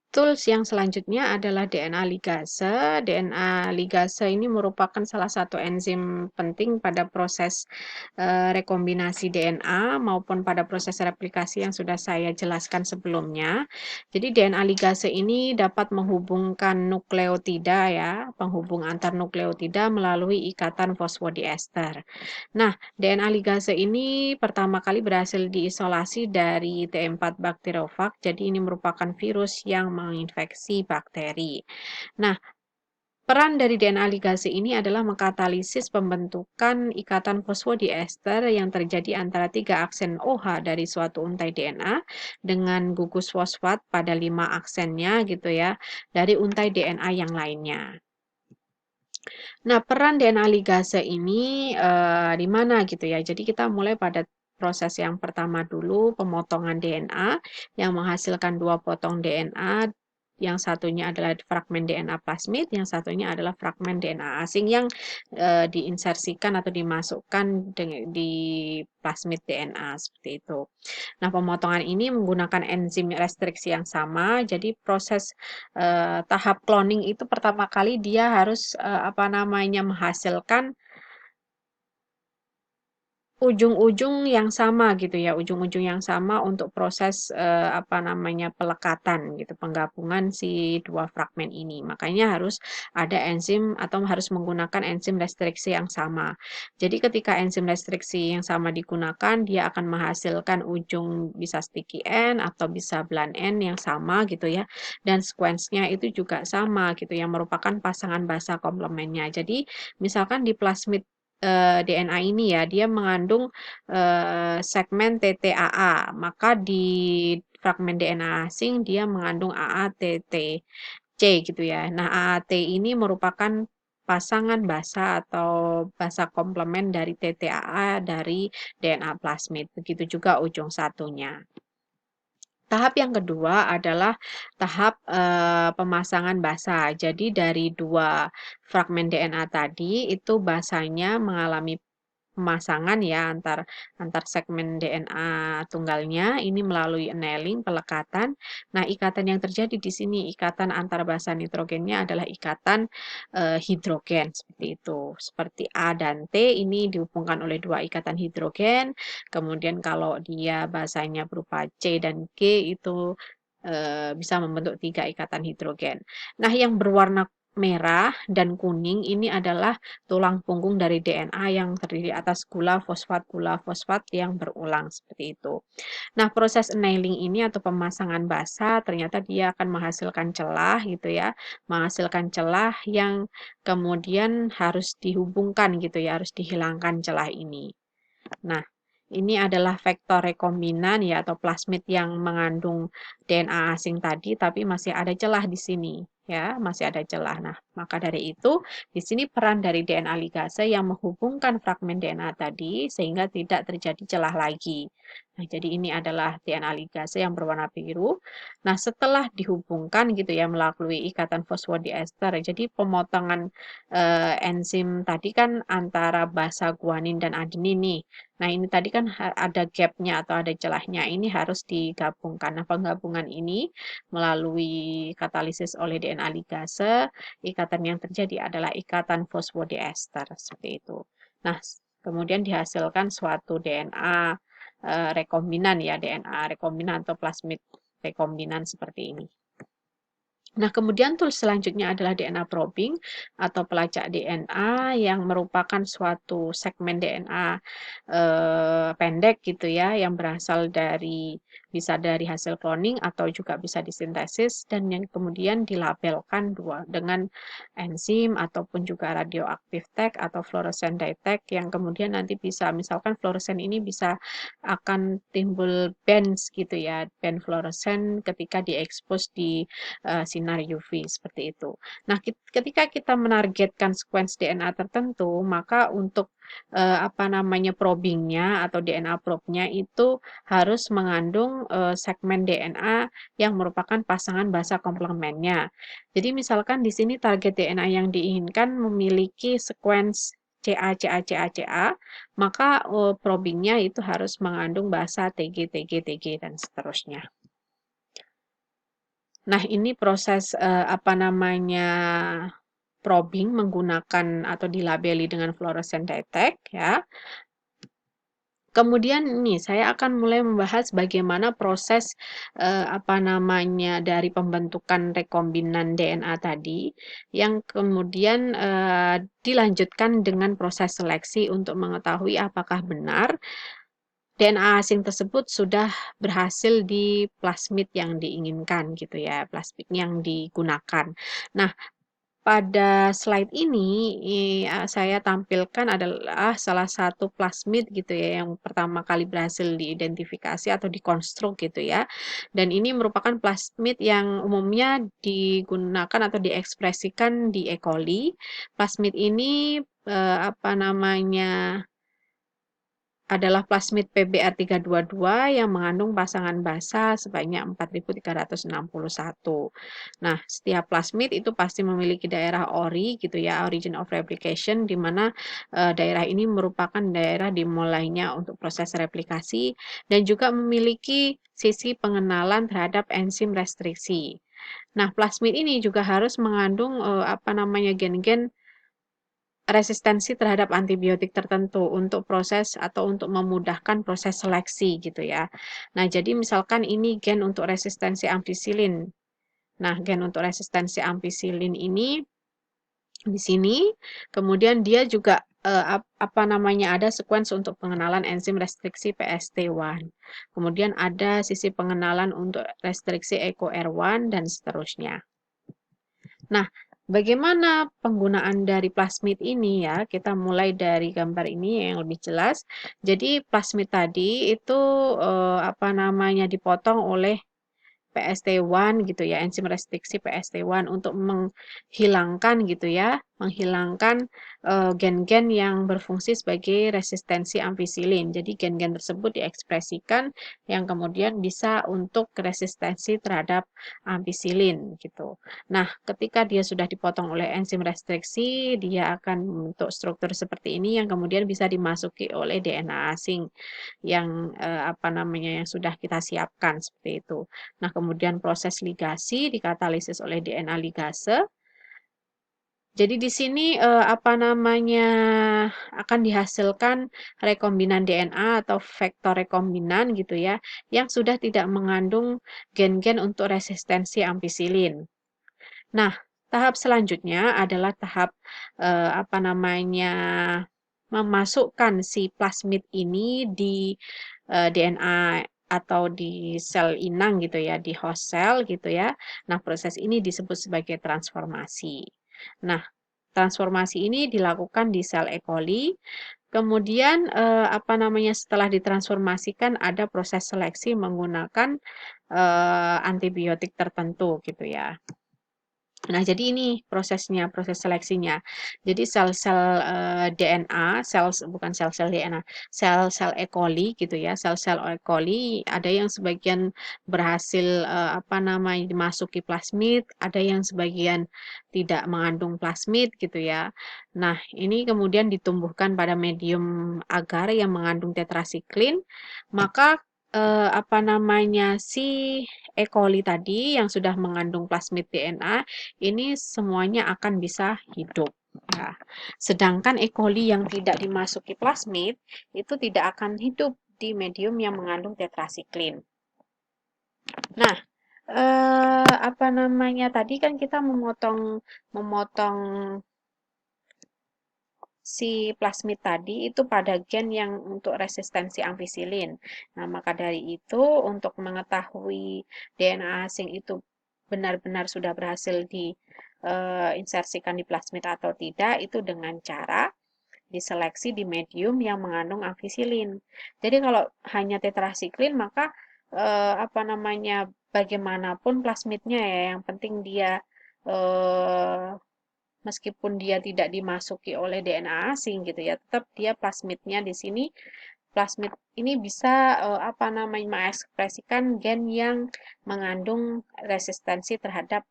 Tools yang selanjutnya adalah DNA ligase. DNA ligase ini merupakan salah satu enzim penting pada proses rekombinasi DNA maupun pada proses replikasi yang sudah saya jelaskan sebelumnya. Jadi DNA ligase ini dapat menghubungkan nukleotida ya, penghubung antar nukleotida melalui ikatan fosfodiester. Nah, DNA ligase ini pertama kali berhasil diisolasi dari T4 Bacteriophage, jadi ini merupakan virus yang menginfeksi bakteri. Nah, peran dari DNA ligase ini adalah mengkatalisis pembentukan ikatan fosfodiester yang terjadi antara 3 aksen OH dari suatu untai DNA dengan gugus fosfat pada 5 aksennya gitu ya, dari untai DNA yang lainnya. Nah, peran DNA ligase ini, di mana gitu ya. Jadi kita mulai pada proses yang pertama dulu, pemotongan DNA yang menghasilkan 2 potong DNA, yang satunya adalah fragmen DNA plasmid, yang satunya adalah fragmen DNA asing yang, diinsersikan atau dimasukkan di plasmid DNA, seperti itu. Nah, pemotongan ini menggunakan enzim restriksi yang sama, jadi proses, tahap cloning itu pertama kali dia harus, apa namanya, menghasilkan ujung-ujung yang sama gitu ya, ujung-ujung yang sama untuk proses, apa namanya, pelekatan gitu, penggabungan si 2 fragmen ini. Makanya harus ada enzim atau harus menggunakan enzim restriksi yang sama. Jadi ketika enzim restriksi yang sama digunakan, dia akan menghasilkan ujung bisa sticky end atau bisa blunt end yang sama gitu ya, dan sequence-nya itu juga sama gitu, yang merupakan pasangan basa komplemennya. Jadi misalkan di plasmid DNA ini ya, dia mengandung, segmen TTAA, maka di fragmen DNA asing dia mengandung AATTC gitu ya. Nah, AAT ini merupakan pasangan basa atau basa komplemen dari TTAA dari DNA plasmid, begitu juga ujung satunya. Tahap yang kedua adalah tahap, pemasangan basa. Jadi dari 2 fragmen DNA tadi, itu basanya mengalami pemasangan ya antar antar segmen DNA tunggalnya ini melalui annealing, pelekatan. Nah, ikatan yang terjadi di sini, ikatan antar basa nitrogennya adalah ikatan, hidrogen, seperti itu. Seperti A dan T ini dihubungkan oleh 2 ikatan hidrogen, kemudian kalau dia basanya berupa C dan G itu, bisa membentuk 3 ikatan hidrogen. Nah, yang berwarna merah dan kuning ini adalah tulang punggung dari DNA yang terdiri atas gula fosfat yang berulang, seperti itu. Nah, proses annealing ini atau pemasangan basa ternyata dia akan menghasilkan celah gitu ya, menghasilkan celah yang kemudian harus dihubungkan gitu ya, harus dihilangkan celah ini. Nah, ini adalah vektor rekombinan ya atau plasmid yang mengandung DNA asing tadi, tapi masih ada celah di sini ya, masih ada celah. Nah, maka dari itu di sini peran dari DNA ligase yang menghubungkan fragmen DNA tadi sehingga tidak terjadi celah lagi. Nah, jadi ini adalah DNA ligase yang berwarna biru. Nah, setelah dihubungkan gitu ya melalui ikatan fosfodiester, jadi pemotongan enzim tadi kan antara basa guanin dan adenin nih. Nah, ini tadi kan ada gap-nya atau ada celahnya, ini harus digabungkan. Nah, penggabungan ini melalui katalisis oleh DNA ligase, ikatan yang terjadi adalah ikatan fosfodiester, seperti itu. Nah, kemudian dihasilkan suatu DNA rekombinan ya, DNA rekombinan atau plasmid rekombinan seperti ini. Nah, kemudian tools selanjutnya adalah DNA probing atau pelacak DNA yang merupakan suatu segmen DNA pendek gitu ya, yang berasal dari bisa dari hasil cloning atau juga bisa disintesis dan yang kemudian dilabelkan dengan enzim ataupun juga radioaktif tag atau fluorescent dye tag yang kemudian nanti bisa misalkan fluorescent ini bisa akan timbul bands gitu ya, band fluorescent ketika diekspos di sinar UV seperti itu. Nah, ketika kita menargetkan sequence DNA tertentu, maka untuk apa namanya probingnya atau DNA probe-nya itu harus mengandung segmen DNA yang merupakan pasangan basa komplemennya. Jadi misalkan di sini target DNA yang diinginkan memiliki sequence CA, CA, CA, CA, maka probingnya itu harus mengandung basa TG, TG, TG, dan seterusnya. Nah, ini proses, apa namanya, probing menggunakan atau dilabeli dengan fluorescent detect ya. Kemudian nih, saya akan mulai membahas bagaimana proses, apa namanya, dari pembentukan rekombinan DNA tadi, yang kemudian, dilanjutkan dengan proses seleksi untuk mengetahui apakah benar DNA asing tersebut sudah berhasil di plasmid yang diinginkan gitu ya, plasmid yang digunakan. Nah, pada slide ini, saya tampilkan adalah salah satu plasmid gitu ya, yang pertama kali berhasil diidentifikasi atau dikonstruk gitu ya. Dan ini merupakan plasmid yang umumnya digunakan atau diekspresikan di E. coli. Plasmid ini, apa namanya, adalah plasmid PBr322 yang mengandung pasangan basa sebanyak 4.361. Nah, setiap plasmid itu pasti memiliki daerah ORI gitu ya, origin of replication, di mana daerah ini merupakan daerah dimulainya untuk proses replikasi dan juga memiliki sisi pengenalan terhadap enzim restriksi. Nah, plasmid ini juga harus mengandung apa namanya gen-gen resistensi terhadap antibiotik tertentu untuk proses atau untuk memudahkan proses seleksi gitu ya. Nah, jadi misalkan ini gen untuk resistensi ampicillin. Nah, gen untuk resistensi ampicillin ini di sini, kemudian dia juga apa namanya, ada sequence untuk pengenalan enzim restriksi PST1. Kemudian ada sisi pengenalan untuk restriksi EcoR1 dan seterusnya. Nah, bagaimana penggunaan dari plasmid ini ya? Kita mulai dari gambar ini yang lebih jelas. Jadi plasmid tadi itu apa namanya, dipotong oleh PST1 gitu ya, enzim restriksi PST1 untuk menghilangkan gitu ya, menghilangkan gen-gen yang berfungsi sebagai resistensi ampicillin. Jadi gen-gen tersebut diekspresikan yang kemudian bisa untuk resistensi terhadap ampicillin gitu. Nah, ketika dia sudah dipotong oleh enzim restriksi, dia akan membentuk struktur seperti ini yang kemudian bisa dimasuki oleh DNA asing yang apa namanya, yang sudah kita siapkan seperti itu. Nah, kemudian proses ligasi dikatalisis oleh DNA ligase. Jadi di sini apa namanya, akan dihasilkan rekombinan DNA atau vektor rekombinan gitu ya, yang sudah tidak mengandung gen-gen untuk resistensi ampicillin. Nah, tahap selanjutnya adalah tahap apa namanya, memasukkan si plasmid ini di DNA atau di sel inang gitu ya, di host cell gitu ya. Nah, proses ini disebut sebagai transformasi. Nah, transformasi ini dilakukan di sel E. coli. Kemudian apa namanya, setelah ditransformasikan ada proses seleksi menggunakan antibiotik tertentu gitu ya. Nah, jadi ini prosesnya, proses seleksinya. Jadi sel-sel DNA, bukan sel-sel DNA, sel-sel E. coli gitu ya, sel-sel E. coli ada yang sebagian berhasil apa namanya, dimasuki plasmid, ada yang sebagian tidak mengandung plasmid gitu ya. Nah, ini kemudian ditumbuhkan pada medium agar yang mengandung tetrasiklin, maka apa namanya, si E. coli tadi yang sudah mengandung plasmid DNA ini semuanya akan bisa hidup. Ya. Sedangkan E. coli yang tidak dimasuki plasmid itu tidak akan hidup di medium yang mengandung tetrasiklin. Nah, apa namanya, tadi kan kita memotong memotong si plasmid tadi itu pada gen yang untuk resistensi ampicillin. Nah, maka dari itu untuk mengetahui DNA asing itu benar-benar sudah berhasil diinsersikan di plasmid atau tidak, itu dengan cara diseleksi di medium yang mengandung ampicillin. Jadi kalau hanya tetrasiklin maka apa namanya, bagaimanapun plasmidnya ya, yang penting dia eh, meskipun dia tidak dimasuki oleh DNA asing gitu ya, tetap dia plasmidnya di sini plasmid ini bisa apa namanya mengekspresikan gen yang mengandung resistensi terhadap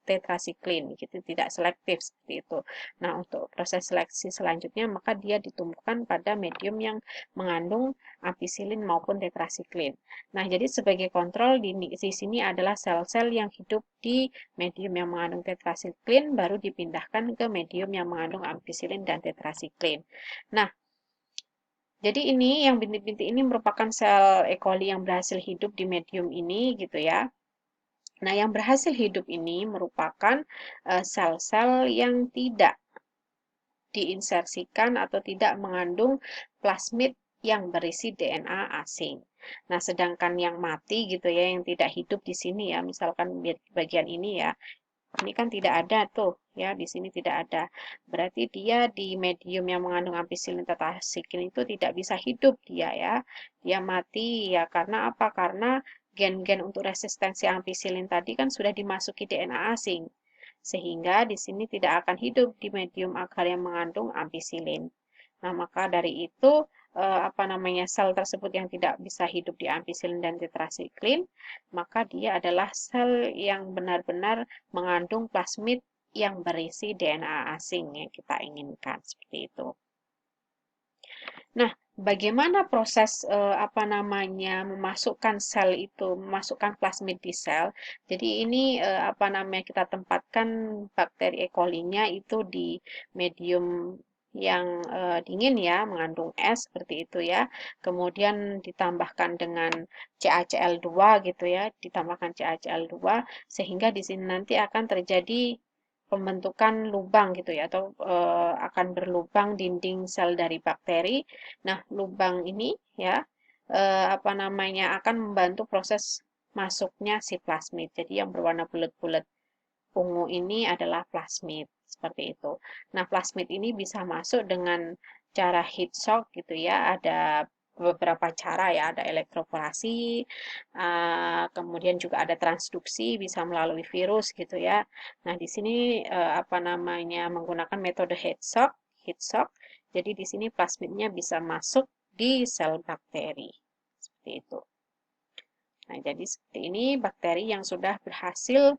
tetrasiklin gitu, tidak selektif seperti itu. Nah, untuk proses seleksi selanjutnya maka dia ditumbuhkan pada medium yang mengandung ampicillin maupun tetrasiklin. Nah, jadi sebagai kontrol di sini adalah sel-sel yang hidup di medium yang mengandung tetrasiklin baru dipindahkan ke medium yang mengandung ampicillin dan tetrasiklin. Nah, jadi ini yang bintik-bintik ini merupakan sel E. coli yang berhasil hidup di medium ini gitu ya. Nah, yang berhasil hidup ini merupakan sel-sel yang tidak diinsersikan atau tidak mengandung plasmid yang berisi DNA asing. Nah, sedangkan yang mati gitu ya, yang tidak hidup di sini ya, misalkan bagian ini ya, ini kan tidak ada tuh ya, di sini tidak ada. Berarti dia di medium yang mengandung ampicillin tetrasiklin itu tidak bisa hidup dia ya. Dia mati ya karena apa? Karena gen-gen untuk resistensi ampicillin tadi kan sudah dimasuki DNA asing. Sehingga di sini tidak akan hidup di medium agar yang mengandung ampicillin. Nah, maka dari itu apa namanya sel tersebut yang tidak bisa hidup di ampicillin dan tetrasiklin, maka dia adalah sel yang benar-benar mengandung plasmid yang berisi DNA asing yang kita inginkan seperti itu. Nah, bagaimana proses apa namanya memasukkan sel itu, memasukkan plasmid di sel? Jadi ini apa namanya kita tempatkan bakteri E. coli-nya itu di medium yang dingin ya, mengandung es seperti itu ya. Kemudian ditambahkan dengan CaCl2 gitu ya, ditambahkan CaCl2 sehingga di sini nanti akan terjadi pembentukan lubang gitu ya atau akan berlubang dinding sel dari bakteri. Nah, lubang ini ya apa namanya akan membantu proses masuknya si plasmid. Jadi yang berwarna bulat-bulat ungu ini adalah plasmid seperti itu. Nah, plasmid ini bisa masuk dengan cara heat shock gitu ya. Ada beberapa cara ya, ada elektroforasi, kemudian juga ada transduksi, bisa melalui virus gitu ya. Nah, di sini apa namanya menggunakan metode heat shock. Jadi di sini plasmidnya bisa masuk di sel bakteri seperti itu. Nah, jadi seperti ini bakteri yang sudah berhasil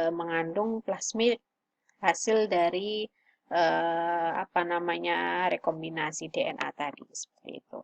mengandung plasmid hasil dari apa namanya rekombinasi DNA tadi seperti itu.